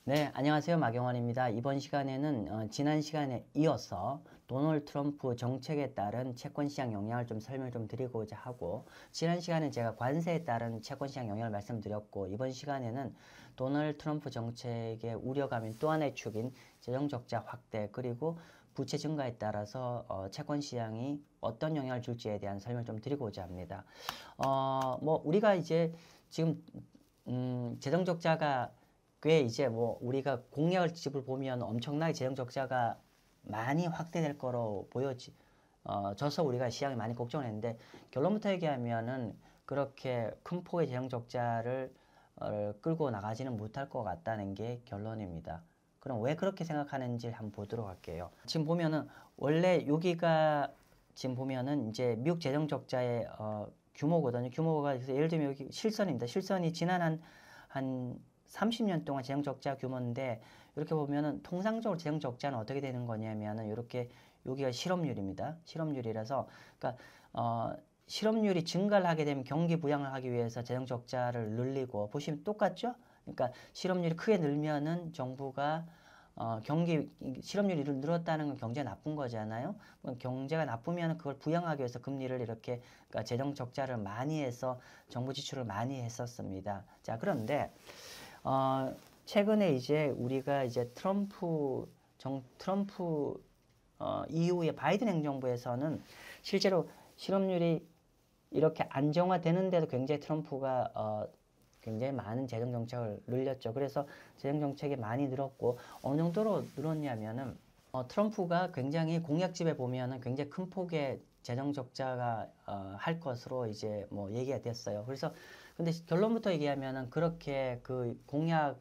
네, 안녕하세요. 마경원입니다. 이번 시간에는 지난 시간에 이어서 도널드 트럼프 정책에 따른 채권시장 영향을 좀 설명을 좀 드리고자 하고, 지난 시간에 제가 관세에 따른 채권시장 영향을 말씀드렸고, 이번 시간에는 도널드 트럼프 정책의 우려감인 또 하나의 축인 재정적자 확대, 그리고 부채 증가에 따라서 채권시장이 어떤 영향을 줄지에 대한 설명을 좀 드리고자 합니다. 우리가 이제 지금 재정적자가 꽤 이제 우리가 공약을 집을 보면 엄청나게 재정 적자가 많이 확대될 거로 져서 우리가 시장에 많이 걱정을 했는데, 결론부터 얘기하면은 그렇게 큰 폭의 재정 적자를 끌고 나가지는 못할 것 같다는 게 결론입니다. 그럼 왜 그렇게 생각하는지 한번 보도록 할게요. 지금 보면은 원래 여기가 지금 보면은 이제 미국 재정 적자의 규모거든요. 규모가 예를 들면 여기 실선입니다. 실선이 지난 한 30년 동안 재정적자 규모인데, 이렇게 보면은 통상적으로 재정적자는 어떻게 되는 거냐면은 이렇게 여기가 실업률입니다. 실업률이라서 그러니까 실업률이 증가를 하게 되면 경기 부양을 하기 위해서 재정적자를 늘리고, 보시면 똑같죠? 그러니까 실업률이 크게 늘면은 정부가 실업률이 늘었다는 건 경제가 나쁜 거잖아요. 경제가 나쁘면 그걸 부양하기 위해서 금리를 이렇게, 그러니까 재정 적자를 많이 해서 정부 지출을 많이 했었습니다. 자, 그런데 최근에 이제 우리가 이제 트럼프 이후에 바이든 행정부에서는 실제로 실업률이 이렇게 안정화되는데도 굉장히 트럼프가 굉장히 많은 재정 정책을 늘렸죠. 그래서 재정 정책이 많이 늘었고, 어느 정도로 늘었냐면은 트럼프가 굉장히 공약집에 보면은 굉장히 큰 폭의 재정 적자가 할 것으로 이제 얘기가 됐어요. 그래서 근데 결론부터 얘기하면은 그렇게 그 공약의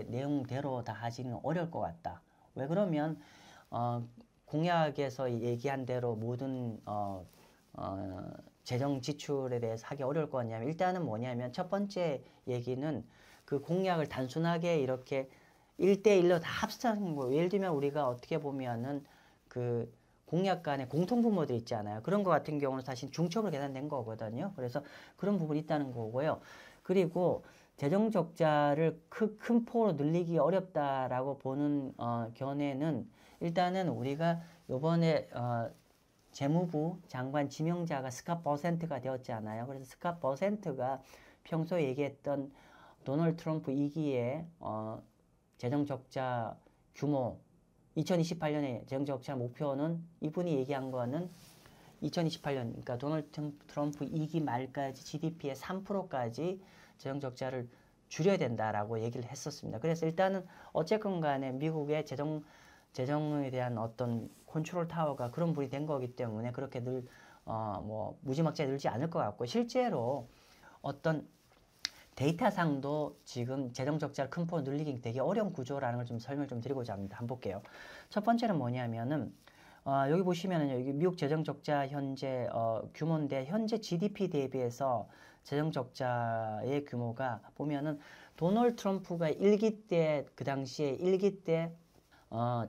내용대로 다 하지는 어려울 것 같다. 왜 그러면 공약에서 얘기한 대로 모든 재정 지출에 대해서 하기 어려울 거냐면, 일단은 뭐냐면 첫 번째 얘기는 그 공약을 단순하게 이렇게 1대1로 다 합산한 거. 예를 들면 우리가 어떻게 보면은 그 공약 간의 공통분모들 있잖아요. 그런 거 같은 경우는 사실 중첩으로 계산된 거거든요. 그래서 그런 부분이 있다는 거고요. 그리고 재정 적자를 큰 폭으로 늘리기 어렵다라고 보는 견해는, 일단은 우리가 요번에 재무부 장관 지명자가 스캇 버센트가 되었잖아요. 그래서 스캇 버센트가 평소에 얘기했던 도널드 트럼프 2기의 재정 적자 규모, 2028년에 재정 적자 목표는, 이분이 얘기한 거는 2028년, 그러니까 도널드 트럼프 2기 말까지 GDP의 3%까지 재정 적자를 줄여야 된다라고 얘기를 했었습니다. 그래서 일단은 어쨌건 간에 미국의 재정에 대한 어떤 컨트롤 타워가 그런 분이 된 거기 때문에 그렇게 무지막지하게 늘지 않을 것 같고, 실제로 어떤 데이터상도 지금 재정 적자를 큰 폭으로 늘리기 되게 어려운 구조라는 걸 좀 설명을 좀 드리고자 합니다. 한번 볼게요. 첫 번째는 뭐냐면은 여기 보시면은 여기 미국 재정 적자 현재 규모인데, 현재 GDP 대비해서 재정 적자의 규모가 보면은 도널드 트럼프가 1기 때, 그 당시에 1기 때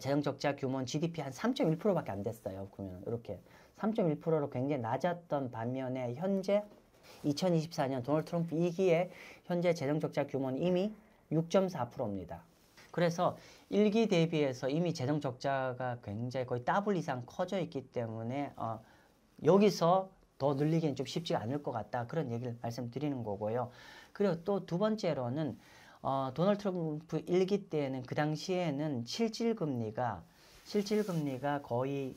재정 적자 규모는 GDP 한 3.1%밖에 안 됐어요. 그러면 이렇게 3.1%로 굉장히 낮았던 반면에, 현재 2024년 도널드 트럼프 2기의 현재 재정 적자 규모는 이미 6.4%입니다. 그래서 1기 대비해서 이미 재정 적자가 굉장히 거의 더블 이상 커져 있기 때문에 여기서 더 늘리기는 좀 쉽지가 않을 것 같다, 그런 얘기를 말씀드리는 거고요. 그리고 또 두 번째로는 도널드 트럼프 1기 때는, 그 당시에는 실질금리가 거의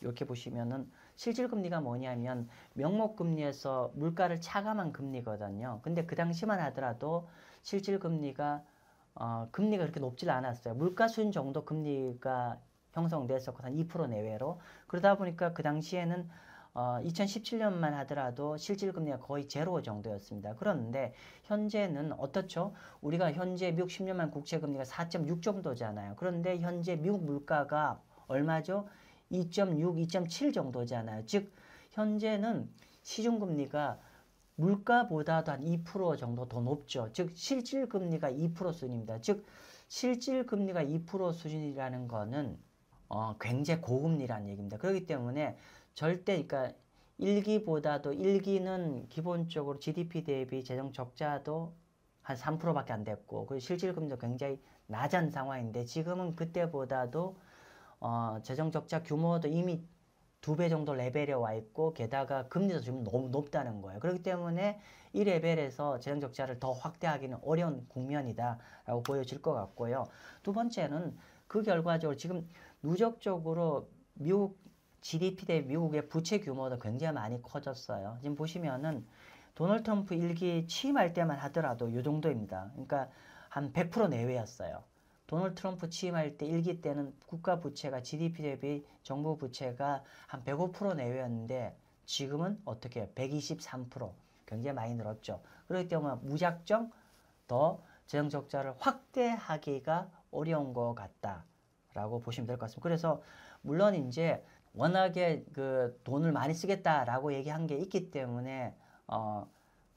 이렇게 보시면은 실질금리가 뭐냐면 명목금리에서 물가를 차감한 금리거든요. 근데 그 당시만 하더라도 실질금리가 금리가 그렇게 높질 않았어요. 물가 수준 정도 금리가 형성됐었고, 한 2% 내외로. 그러다 보니까 그 당시에는 2017년만 하더라도 실질금리가 거의 제로 정도였습니다. 그런데 현재는 어떻죠? 우리가 현재 미국 10년만 국채금리가 4.6 정도잖아요. 그런데 현재 미국 물가가 얼마죠? 2.6, 2.7 정도잖아요. 즉 현재는 시중금리가 물가보다도 한 2% 정도 더 높죠. 즉 실질금리가 2% 수준입니다. 즉 실질금리가 2% 수준이라는 거는 굉장히 고금리라는 얘기입니다. 그렇기 때문에 절대, 그러니까 1기는 기본적으로 GDP 대비 재정 적자도 한 3%밖에 안 됐고, 그리고 실질금리도 굉장히 낮은 상황인데 지금은 그때보다도 재정 적자 규모도 이미 2배 정도 레벨에 와 있고, 게다가 금리도 지금 너무 높다는 거예요. 그렇기 때문에 이 레벨에서 재정 적자를 더 확대하기는 어려운 국면이다라고 보여질 것 같고요. 두 번째는 그 결과적으로 지금 누적적으로 미국 GDP 대 미국의 부채 규모도 굉장히 많이 커졌어요. 지금 보시면은 도널드 트럼프 1기 취임할 때만 하더라도 이 정도입니다. 그러니까 한 100% 내외였어요. 도널드 트럼프 취임할 때 1기 때는 국가 부채가 GDP 대비 정부 부채가 한 105% 내외였는데 지금은 어떻게 123%, 굉장히 많이 늘었죠. 그렇기 때문에 무작정 더 재정 적자를 확대하기가 어려운 것 같다라고 보시면 될 것 같습니다. 그래서 물론 이제 워낙에 그 돈을 많이 쓰겠다라고 얘기한 게 있기 때문에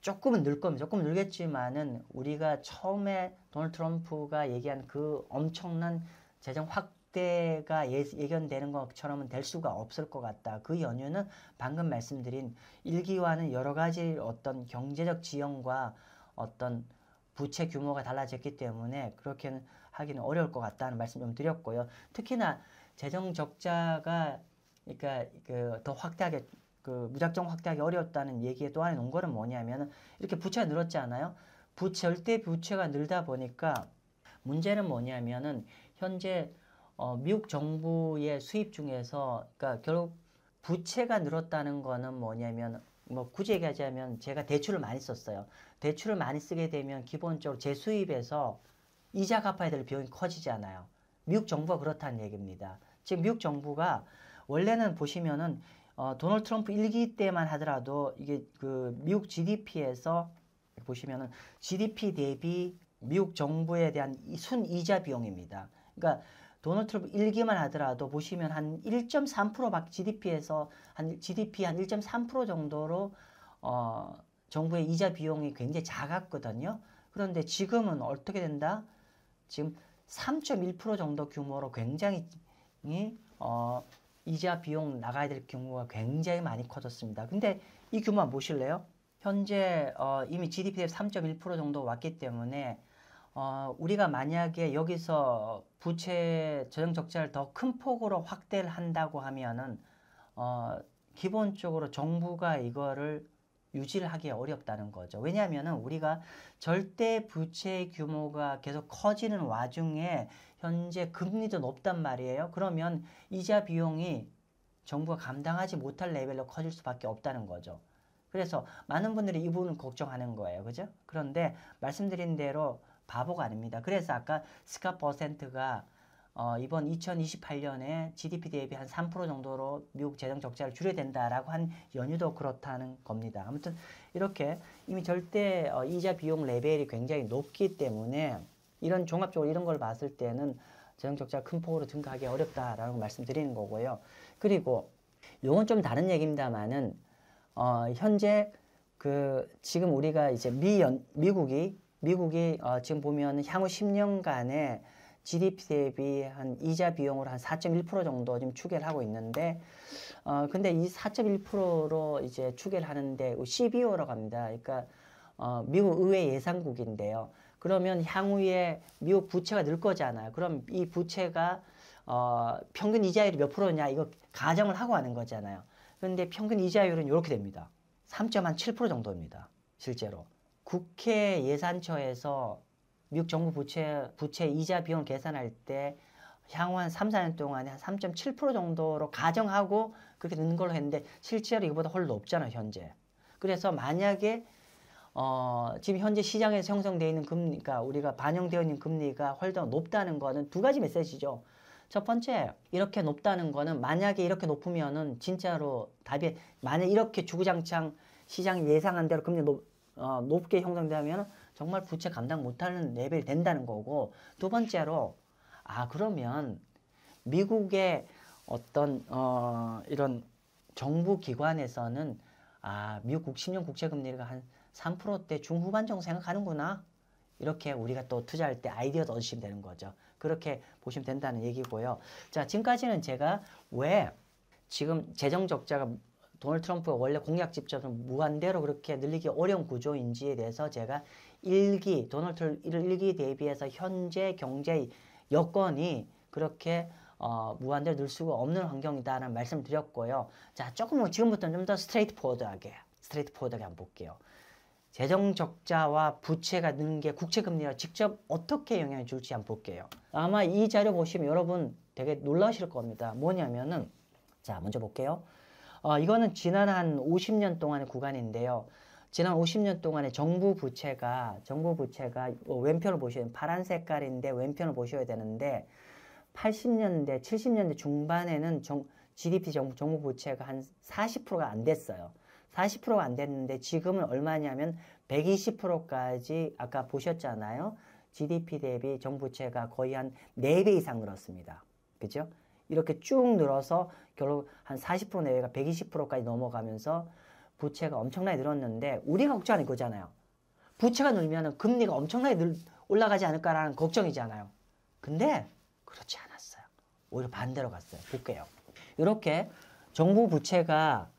조금은 늘 겁니다. 조금 늘겠지만은 우리가 처음에 도널드 트럼프가 얘기한 그 엄청난 재정 확대가 예견되는 것처럼은 될 수가 없을 것 같다. 그 연유는 방금 말씀드린 1기와는 여러 가지 어떤 경제적 지형과 어떤 부채 규모가 달라졌기 때문에 그렇게는 하기는 어려울 것 같다는 말씀 좀 드렸고요. 특히나 재정 적자가 그러니까 더 확대하게 무작정 확대하기 어려웠다는 얘기에 또 안에 놓은 거는 뭐냐면 이렇게 부채가 늘었잖아요. 절대 부채가 늘다 보니까 문제는 뭐냐면은 현재 미국 정부의 수입 중에서 그러니까 결국 부채가 늘었다는 거는 뭐냐면 뭐 굳이 얘기하자면 제가 대출을 많이 썼어요. 대출을 많이 쓰게 되면 기본적으로 제 수입에서 이자 갚아야 될 비용이 커지잖아요. 미국 정부가 그렇다는 얘기입니다. 지금 미국 정부가 원래는 보시면은 도널드 트럼프 1기 때만 하더라도 이게 그 미국 GDP에서 보시면은 GDP 대비 미국 정부에 대한 순이자 비용입니다. 그러니까 도널드 트럼프 1기만 하더라도 보시면 한 1.3%밖에 GDP에서 한 GDP 한 1.3% 정도로 정부의 이자 비용이 굉장히 작았거든요. 그런데 지금은 어떻게 된다? 지금 3.1% 정도 규모로 굉장히 이자 비용 나가야 될 규모가 굉장히 많이 커졌습니다. 근데 이 규모 한번 보실래요? 현재 이미 GDP 대비 3.1% 정도 왔기 때문에 우리가 만약에 여기서 부채 재정 적자를 더 큰 폭으로 확대를 한다고 하면은 기본적으로 정부가 이거를 유지를 하기 어렵다는 거죠. 왜냐하면은 우리가 절대 부채 규모가 계속 커지는 와중에 현재 금리도 높단 말이에요. 그러면 이자 비용이 정부가 감당하지 못할 레벨로 커질 수밖에 없다는 거죠. 그래서 많은 분들이 이 부분을 걱정하는 거예요. 그죠? 그런데 말씀드린 대로 바보가 아닙니다. 그래서 아까 스캇 버센트가 이번 2028년에 GDP 대비 한 3% 정도로 미국 재정 적자를 줄여야 된다라고 한 연유도 그렇다는 겁니다. 아무튼 이렇게 이미 절대 이자 비용 레벨이 굉장히 높기 때문에 이런 종합적으로 이런 걸 봤을 때는 재정 적자가 큰 폭으로 증가하기 어렵다라고 말씀드리는 거고요. 그리고 이건 좀 다른 얘기입니다만은 현재 지금 우리가 이제 미국이 지금 보면 향후 10년간의 GDP 대비 한 이자 비용으로 한 4.1% 정도 지금 추계를 하고 있는데, 근데 이 4.1%로 이제 추계를 하는데 CBO라고 합니다. 그러니까 미국 의회 예산국인데요. 그러면 향후에 미국 부채가 늘 거잖아요. 그럼 이 부채가 평균 이자율이 몇 프로냐 이거 가정을 하고 하는 거잖아요. 그런데 평균 이자율은 이렇게 됩니다. 3.7% 정도입니다. 실제로. 국회 예산처에서 미국 정부 부채 이자 비용을 계산할 때 향후 한 3, 4년 동안에 한 3.7% 정도로 가정하고 그렇게 넣는 걸로 했는데 실제로 이거보다 훨씬 높잖아요, 현재. 그래서 만약에 지금 현재 시장에서 형성되어 있는 금리가 우리가 반영되어 있는 금리가 훨씬 더 높다는 거는 두 가지 메시지죠. 첫 번째, 이렇게 높다는 거는 만약에 이렇게 높으면은 진짜로 답이 만약 이렇게 주구장창 시장이 예상한 대로 금리 높게 형성되면 정말 부채 감당 못하는 레벨이 된다는 거고, 두 번째로 그러면 미국의 어떤 이런 정부 기관에서는 미국 10년 국채 금리가 한 3%대 중후반 정도 생각하는구나. 이렇게 우리가 또 투자할 때 아이디어도 얻으시면 되는 거죠. 그렇게 보시면 된다는 얘기고요. 자, 지금까지는 제가 왜 지금 재정 적자가 도널드 트럼프가 원래 공약 집처럼 무한대로 그렇게 늘리기 어려운 구조인지에 대해서 제가 도널드 트럼프 1기 대비해서 현재 경제 여건이 그렇게 무한대로 늘 수가 없는 환경이다라는 말씀을 드렸고요. 자, 조금 지금부터는 좀 더 스트레이트포워드하게 한번 볼게요. 재정 적자와 부채가 느는 게 국채 금리가 직접 어떻게 영향을 줄지 한번 볼게요. 아마 이 자료 보시면 여러분 되게 놀라실 겁니다. 뭐냐면은 자, 먼저 볼게요. 이거는 지난 한 50년 동안의 구간인데요. 지난 50년 동안에 정부 부채가 왼편을 보시면 파란 색깔인데 왼편을 보셔야 되는데 80년대, 70년대 중반에는 GDP 정부 부채가 한 40%가 안 됐어요. 40%가 안 됐는데 지금은 얼마냐면 120%까지 아까 보셨잖아요. GDP 대비 정부 부채가 거의 한 4배 이상 늘었습니다. 그죠? 이렇게 쭉 늘어서 결국 한 40% 내외가 120%까지 넘어가면서 부채가 엄청나게 늘었는데 우리가 걱정하는 이거잖아요. 부채가 늘면 금리가 엄청나게 올라가지 않을까라는 걱정이잖아요. 근데 그렇지 않았어요. 오히려 반대로 갔어요. 볼게요. 이렇게 정부 부채가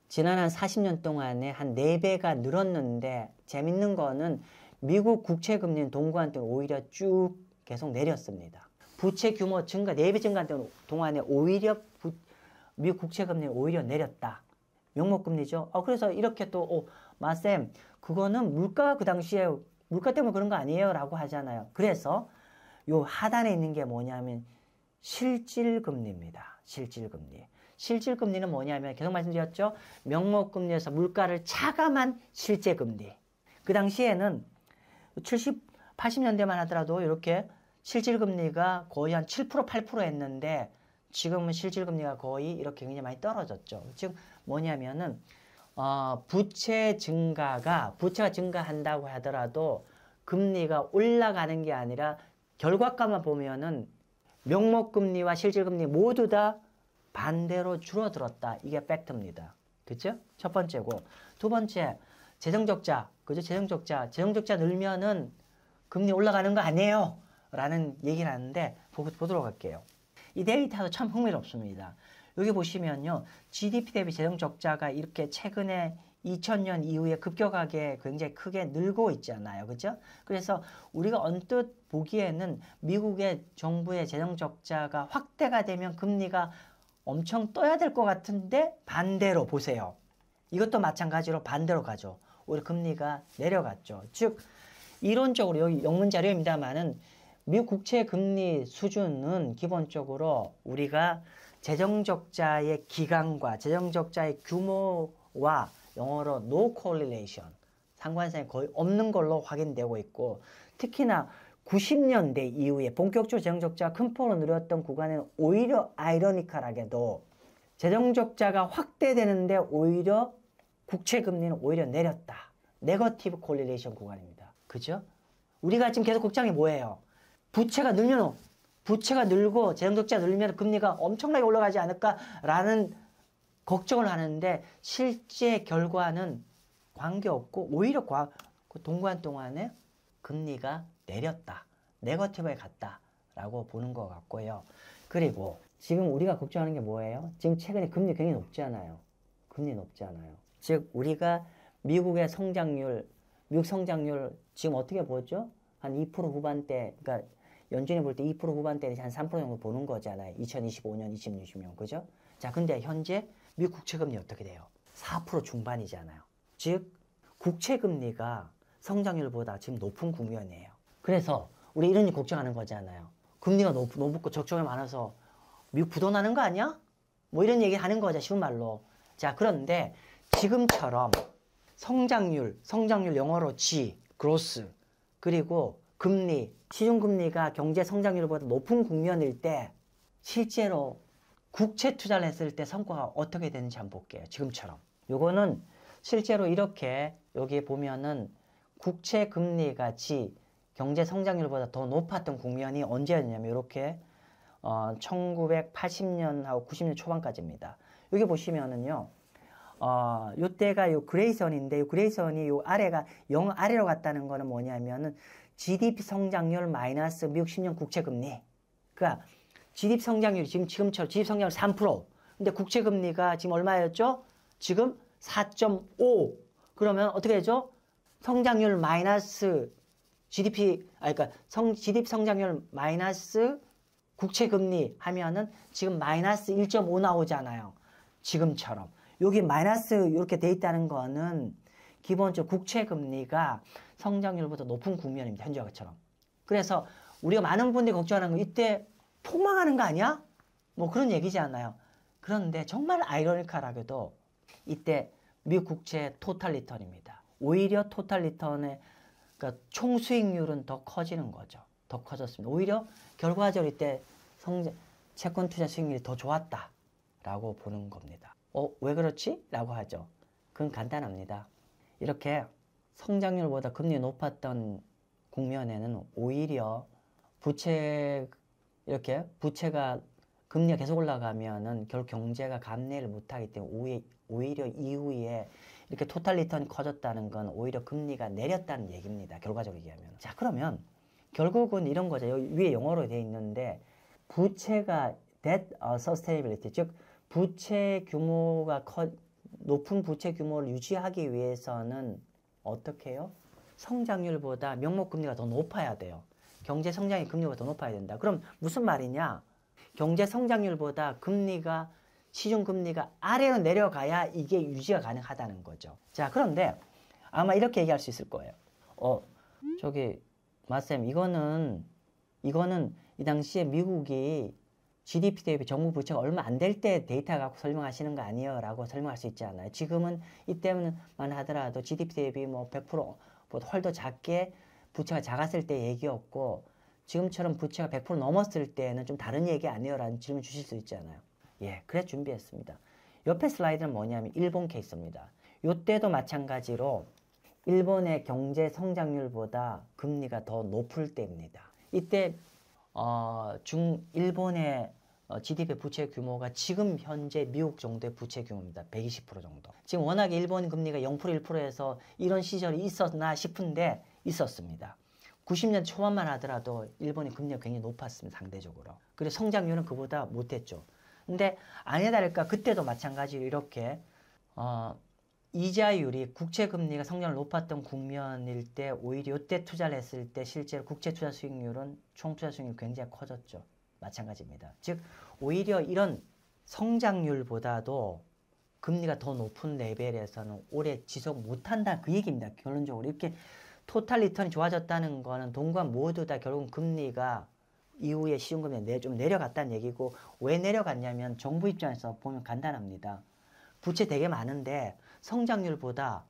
지난 한 40년 동안에 한 4배가 늘었는데 재밌는 거는 미국 국채 금리는 동구한 때는 오히려 쭉 계속 내렸습니다. 부채 규모 증가, 4배 증가한 동안에 오히려 미국 국채 금리는 오히려 내렸다. 명목금리죠. 그래서 이렇게 또 마쌤 그거는 물가가 그 당시에 물가 때문에 그런 거 아니에요? 라고 하잖아요. 그래서 요 하단에 있는 게 뭐냐면 실질금리입니다. 실질금리. 실질금리는 뭐냐면 계속 말씀드렸죠. 명목금리에서 물가를 차감한 실제금리. 그 당시에는 80년대만 하더라도 이렇게 실질금리가 거의 한 7%, 8% 했는데 지금은 실질금리가 거의 이렇게 굉장히 많이 떨어졌죠. 즉 뭐냐면은 부채가 증가한다고 하더라도 금리가 올라가는 게 아니라 결과값만 보면은 명목금리와 실질금리 모두 다 반대로 줄어들었다. 이게 팩트입니다. 그죠? 첫 번째고. 두 번째, 재정적자. 그죠? 재정적자 늘면은 금리 올라가는 거 아니에요? 라는 얘기를 하는데 보도록 할게요. 이 데이터도 참 흥미롭습니다. 여기 보시면요. GDP 대비 재정적자가 이렇게 최근에 2000년 이후에 급격하게 굉장히 크게 늘고 있잖아요. 그죠? 그래서 우리가 언뜻 보기에는 미국의 정부의 재정적자가 확대가 되면 금리가 엄청 떠야 될 것 같은데 반대로 보세요. 이것도 마찬가지로 반대로 가죠. 오히려 금리가 내려갔죠. 즉 이론적으로 여기 영문 자료입니다만은 미국 국채 금리 수준은 기본적으로 우리가 재정적자의 기간과 재정적자의 규모와 영어로 no correlation, 상관성이 거의 없는 걸로 확인되고 있고 특히나 90년대 이후에 본격적으로 재정적자가 큰 폭으로 늘었던 구간에는 오히려 아이러니컬하게도 재정적자가 확대되는데 오히려 국채금리는 오히려 내렸다. 네거티브 콜릴레이션 구간입니다. 그죠? 우리가 지금 계속 걱정이 뭐예요? 부채가 늘고 재정적자 늘면 금리가 엄청나게 올라가지 않을까라는 걱정을 하는데 실제 결과는 관계없고 오히려 동관 동안에 금리가 내렸다. 네거티브에 갔다라고 보는 것 같고요. 그리고 지금 우리가 걱정하는 게 뭐예요? 지금 최근에 금리 굉장히 높잖아요. 즉 우리가 미국 성장률 지금 어떻게 보죠? 한 2% 후반대, 그러니까 연준이 볼 때 2% 후반대에서 한 3% 정도 보는 거잖아요. 2025년, 2060년, 그죠? 자, 근데 현재 미국 국채금리 어떻게 돼요? 4% 중반이잖아요. 즉 국채금리가 성장률보다 지금 높은 국면이에요. 그래서 우리 이런 일 걱정하는 거잖아요. 금리가 높고 적정에 많아서 미국 부도나는 거 아니야? 뭐 이런 얘기 하는 거죠. 쉬운 말로. 자, 그런데 지금처럼 성장률 영어로 G, growth, 그리고 금리, 시중금리가 경제 성장률보다 높은 국면일 때 실제로 국채 투자를 했을 때 성과가 어떻게 되는지 한번 볼게요. 지금처럼. 요거는 실제로 이렇게 여기 보면은 국채 금리가 G, 경제 성장률보다 더 높았던 국면이 언제였냐면 이렇게 1980년하고 90년 초반까지입니다. 여기 보시면은요. 요때가 요 그레이선인데 요 그레이선이 요 아래가 0 아래로 갔다는 거는 뭐냐면은 GDP 성장률 마이너스 미국 10년 국채 금리. 그러니까 GDP 성장률이 지금처럼 GDP 성장률 3%. 근데 국채 금리가 지금 얼마였죠? 지금 4.5. 그러면 어떻게 되죠? 성장률 마이너스 GDP, 그러니까 GDP 성장률 마이너스 국채금리 하면은 지금 마이너스 1.5 나오잖아요. 지금처럼. 여기 마이너스 이렇게 돼 있다는 거는 기본적으로 국채금리가 성장률보다 높은 국면입니다. 현재처럼. 그래서 우리가 많은 분들이 걱정하는 거 이때 폭망하는 거 아니야? 뭐 그런 얘기지 않나요? 그런데 정말 아이러니컬하게도 이때 미국 국채 토탈 리턴입니다. 오히려 토탈 리턴의 그러니까 총 수익률은 더 커지는 거죠. 더 커졌습니다. 오히려 결과적으로 이때 채권 투자 수익률이 더 좋았다라고 보는 겁니다. 왜 그렇지? 라고 하죠. 그건 간단합니다. 이렇게 성장률보다 금리 높았던 국면에는 오히려 부채가 금리가 계속 올라가면은 결국 경제가 감내를 못하기 때문에 오히려 이후에 이렇게 토탈 리턴이 커졌다는 건 오히려 금리가 내렸다는 얘기입니다. 결과적으로 얘기하면. 자, 그러면 결국은 이런 거죠. 여기 위에 영어로 되어 있는데 부채가 debt sustainability, 즉 부채 규모가 높은 부채 규모를 유지하기 위해서는 어떻게 해요? 성장률보다 명목금리가 더 높아야 돼요. 경제 성장의 금리가 더 높아야 된다. 그럼 무슨 말이냐? 경제 성장률보다 시중금리가 아래로 내려가야 이게 유지가 가능하다는 거죠. 자, 그런데 아마 이렇게 얘기할 수 있을 거예요. 마쌤, 이거는 이 당시에 미국이 GDP 대비 정부 부채가 얼마 안 될 때 데이터 갖고 설명하시는 거 아니에요? 라고 설명할 수 있지 않아요? 지금은 이때만 하더라도 GDP 대비 뭐 100%보다 훨 더 작게 부채가 작았을 때 얘기였고 지금처럼 부채가 100% 넘었을 때는 좀 다른 얘기 아니에요? 라는 질문 주실 수 있잖아요. 예, 그래 준비했습니다. 옆에 슬라이드는 뭐냐면 일본 케이스입니다. 이때도 마찬가지로 일본의 경제 성장률보다 금리가 더 높을 때입니다. 이때 일본의 GDP 부채 규모가 지금 현재 미국 정도의 부채 규모입니다. 120% 정도. 지금 워낙에 일본 금리가 0% 1%에서 이런 시절이 있었나 싶은데 있었습니다. 90년 초반만 하더라도 일본의 금리가 굉장히 높았습니다. 상대적으로. 그리고 성장률은 그보다 못했죠. 근데 아니나 다를까 그때도 마찬가지로 이렇게 이자율이 국채금리가 성장을 높았던 국면일 때 오히려 이때 투자를 했을 때 실제로 국채투자 수익률은 총투자 수익률이 굉장히 커졌죠. 마찬가지입니다. 즉 오히려 이런 성장률보다도 금리가 더 높은 레벨에서는 오래 지속 못한다 그 얘기입니다. 결론적으로 이렇게 토탈 리턴이 좋아졌다는 거는 동관 모두 다 결국은 금리가 이후에 시중금리가 좀 내려갔다는 얘기고 왜 내려갔냐면 정부 입장에서 보면 간단합니다. 부채 되게 많은데 성장률보다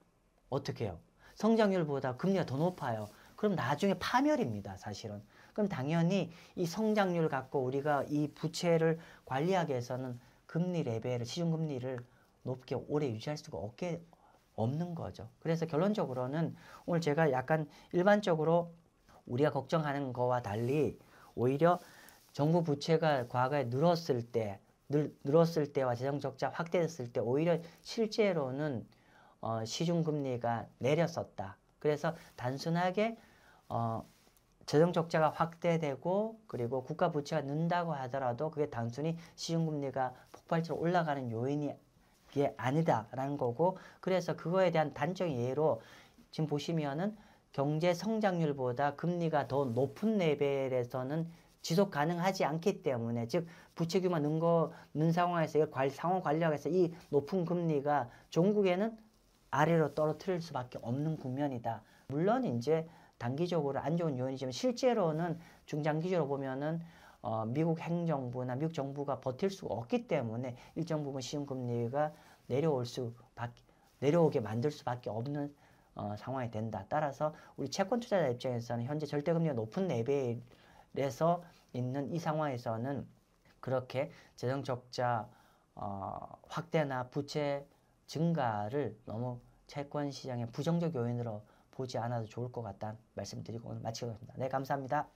어떻게 해요? 성장률보다 금리가 더 높아요. 그럼 나중에 파멸입니다. 사실은. 그럼 당연히 이 성장률 갖고 우리가 이 부채를 관리하기 위해서는 금리 레벨을 시중금리를 높게 오래 유지할 수가 없는 거죠. 그래서 결론적으로는 오늘 제가 약간 일반적으로 우리가 걱정하는 거와 달리 오히려 정부 부채가 과거에 늘었을 때와 재정적자 확대됐을 때 오히려 실제로는 시중금리가 내렸었다. 그래서 단순하게 재정적자가 확대되고 그리고 국가 부채가 는다고 하더라도 그게 단순히 시중금리가 폭발적으로 올라가는 요인이 아니다라는 거고 그래서 그거에 대한 단적인 예로 지금 보시면은 경제 성장률보다 금리가 더 높은 레벨에서는 지속 가능하지 않기 때문에 즉 부채 규모 는 상황에서 상황 관리하기 위해서 이 높은 금리가 종국에는 아래로 떨어뜨릴 수밖에 없는 국면이다. 물론 이제 단기적으로 안 좋은 요인이지만 실제로는 중장기적으로 보면은 미국 행정부나 미국 정부가 버틸 수가 없기 때문에 일정 부분 시중금리가 내려오게 만들 수밖에 없는 상황이 된다. 따라서 우리 채권 투자자 입장에서는 현재 절대금리가 높은 레벨에서 있는 이 상황에서는 그렇게 재정적자 확대나 부채 증가를 너무 채권 시장의 부정적 요인으로 보지 않아도 좋을 것 같다는 말씀드리고 오늘 마치겠습니다. 네, 감사합니다.